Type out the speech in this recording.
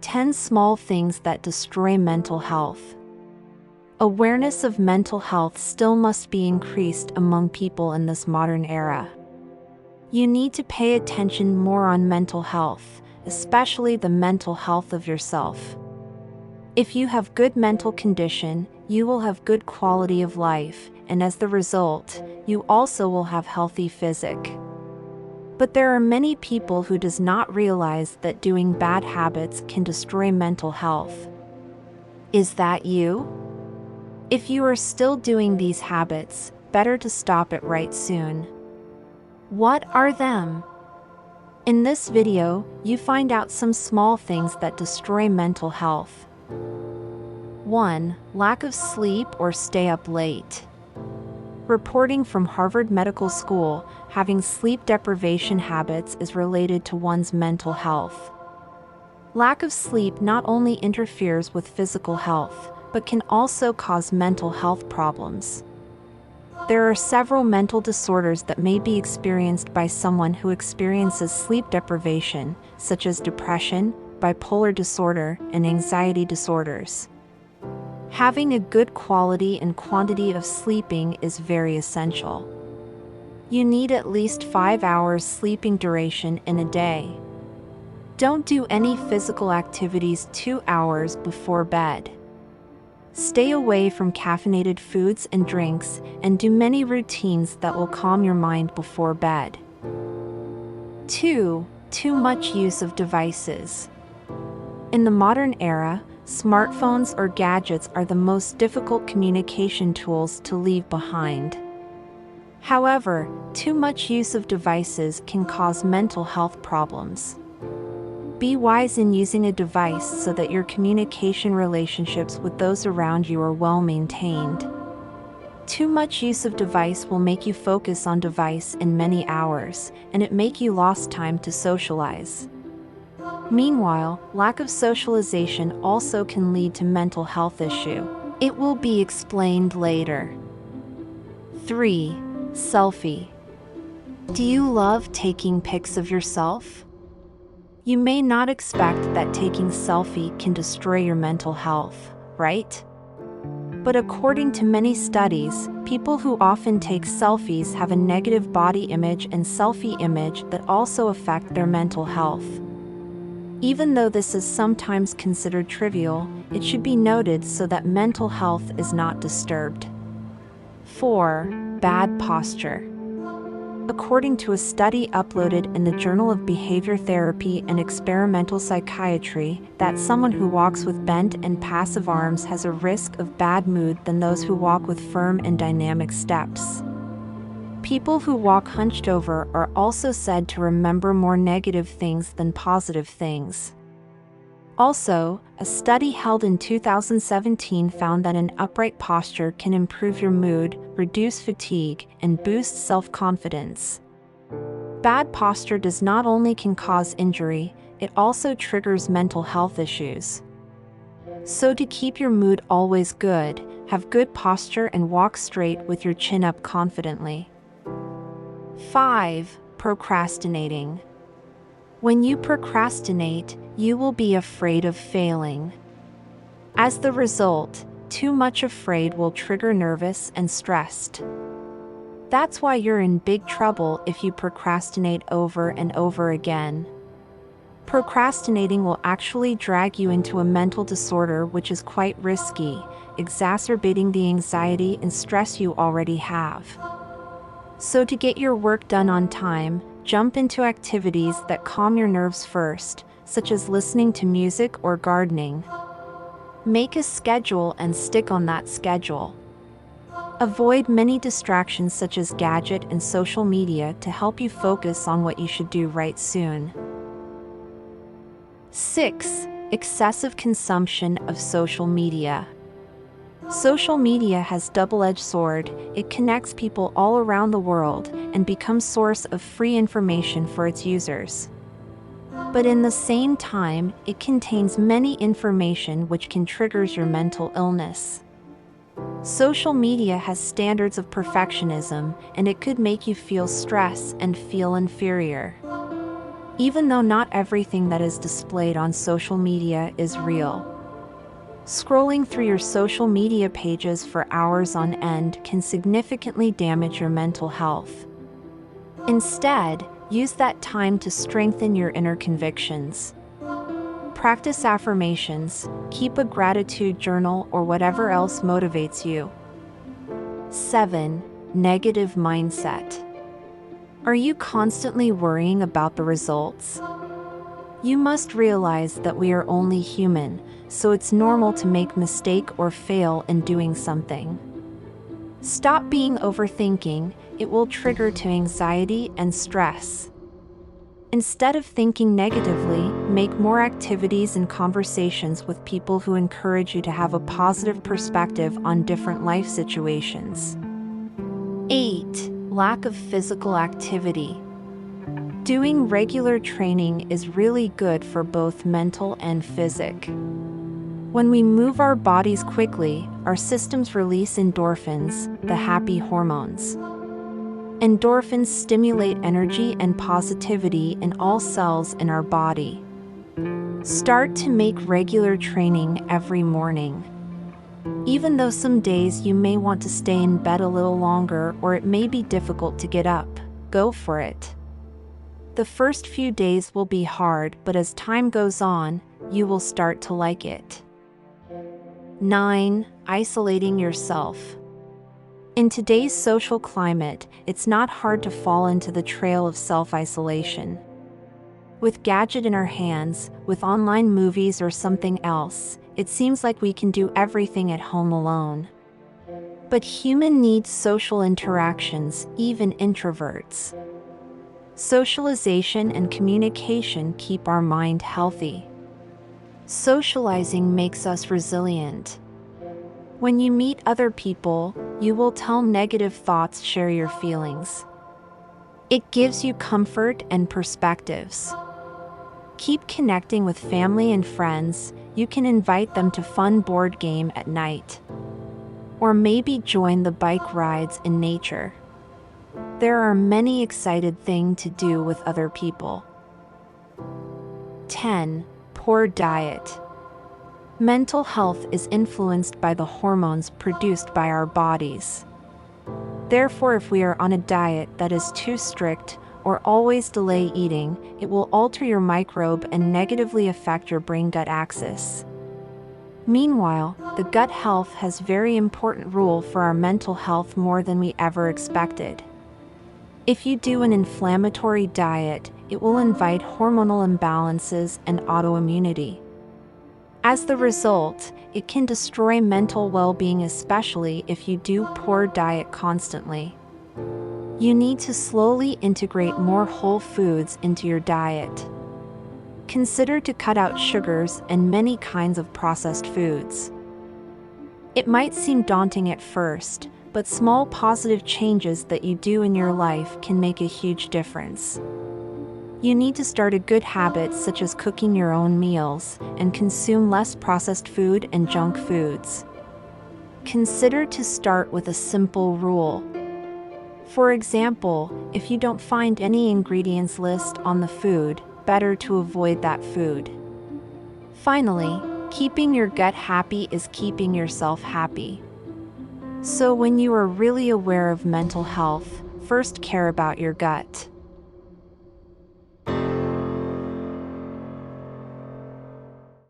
10 small things that destroy mental health. Awareness of mental health still must be increased among people in this modern era. You need to pay attention more on mental health, especially the mental health of yourself. If you have good mental condition, you will have good quality of life, and as the result, you also will have healthy physic. But there are many people who does not realize that doing bad habits can destroy mental health. Is that you? If you are still doing these habits, better to stop it right soon. What are them? In this video, you find out some small things that destroy mental health. 1. Lack of sleep or stay up late. Reporting from Harvard Medical School, having sleep deprivation habits is related to one's mental health. Lack of sleep not only interferes with physical health, but can also cause mental health problems. There are several mental disorders that may be experienced by someone who experiences sleep deprivation, such as depression, bipolar disorder, and anxiety disorders. Having a good quality and quantity of sleeping is very essential. You need at least 5 hours sleeping duration in a day. Don't do any physical activities 2 hours before bed. Stay away from caffeinated foods and drinks, and do many routines that will calm your mind before bed. 2. Too much use of devices. In the modern era, smartphones or gadgets are the most difficult communication tools to leave behind. However, too much use of devices can cause mental health problems. Be wise in using a device so that your communication relationships with those around you are well maintained. Too much use of device will make you focus on device in many hours, and it make you lost time to socialize. Meanwhile, lack of socialization also can lead to mental health issue. It will be explained later. 3. Selfie. Do you love taking pics of yourself? You may not expect that taking selfie can destroy your mental health, right? But according to many studies, people who often take selfies have a negative body image and selfie image that also affect their mental health. Even though this is sometimes considered trivial, it should be noted so that mental health is not disturbed. 4. Bad posture. According to a study uploaded in the Journal of Behavior Therapy and Experimental Psychiatry, that someone who walks with bent and passive arms has a risk of bad mood than those who walk with firm and dynamic steps. People who walk hunched over are also said to remember more negative things than positive things. Also, a study held in 2017 found that an upright posture can improve your mood, reduce fatigue, and boost self-confidence. Bad posture does not only can cause injury, it also triggers mental health issues. So to keep your mood always good, have good posture and walk straight with your chin up confidently. 5. Procrastinating. When you procrastinate, you will be afraid of failing. As the result, too much afraid will trigger nervous and stressed. That's why you're in big trouble if you procrastinate over and over again. Procrastinating will actually drag you into a mental disorder which is quite risky, exacerbating the anxiety and stress you already have. So to get your work done on time, jump into activities that calm your nerves first, such as listening to music or gardening. Make a schedule and stick on that schedule. Avoid many distractions such as gadget and social media to help you focus on what you should do right soon. 6. Excessive consumption of social media. Social media has double-edged sword. It connects people all around the world and becomes source of free information for its users. But in the same time, it contains many information which can trigger your mental illness. Social media has standards of perfectionism, and it could make you feel stress and feel inferior. even though not everything that is displayed on social media is real. Scrolling through your social media pages for hours on end can significantly damage your mental health. Instead, use that time to strengthen your inner convictions. Practice affirmations, keep a gratitude journal, or whatever else motivates you. 7. Negative mindset. Are you constantly worrying about the results? You must realize that we are only human, so it's normal to make mistake or fail in doing something. Stop being overthinking, it will trigger to anxiety and stress. Instead of thinking negatively, make more activities and conversations with people who encourage you to have a positive perspective on different life situations. 8. Lack of physical activity. Doing regular training is really good for both mental and physic. When we move our bodies quickly, our systems release endorphins, the happy hormones. Endorphins stimulate energy and positivity in all cells in our body. Start to make regular training every morning. Even though some days you may want to stay in bed a little longer or it may be difficult to get up, go for it. The first few days will be hard, but as time goes on, you will start to like it. 9. Isolating yourself. In today's social climate, it's not hard to fall into the trail of self-isolation. With gadget in our hands, with online movies or something else, it seems like we can do everything at home alone. But human needs social interactions, even introverts. Socialization and communication keep our mind healthy. Socializing makes us resilient. When you meet other people, you will tell negative thoughts, share your feelings. It gives you comfort and perspectives. Keep connecting with family and friends. You can invite them to fun board game at night. Or maybe join the bike rides in nature. There are many exciting things to do with other people. 10. Poor diet. Mental health is influenced by the hormones produced by our bodies. Therefore, if we are on a diet that is too strict or always delay eating, it will alter your microbe and negatively affect your brain-gut axis. Meanwhile, the gut health has very important role for our mental health more than we ever expected. If you do an inflammatory diet, it will invite hormonal imbalances and autoimmunity. As the result, it can destroy mental well-being, especially if you do poor diet constantly. You need to slowly integrate more whole foods into your diet. Consider to cut out sugars and many kinds of processed foods. It might seem daunting at first, but small positive changes that you do in your life can make a huge difference. You need to start a good habit such as cooking your own meals and consume less processed food and junk foods. Consider to start with a simple rule. For example, if you don't find any ingredients list on the food, better to avoid that food. Finally, keeping your gut happy is keeping yourself happy. So when you are really aware of mental health, first care about your gut.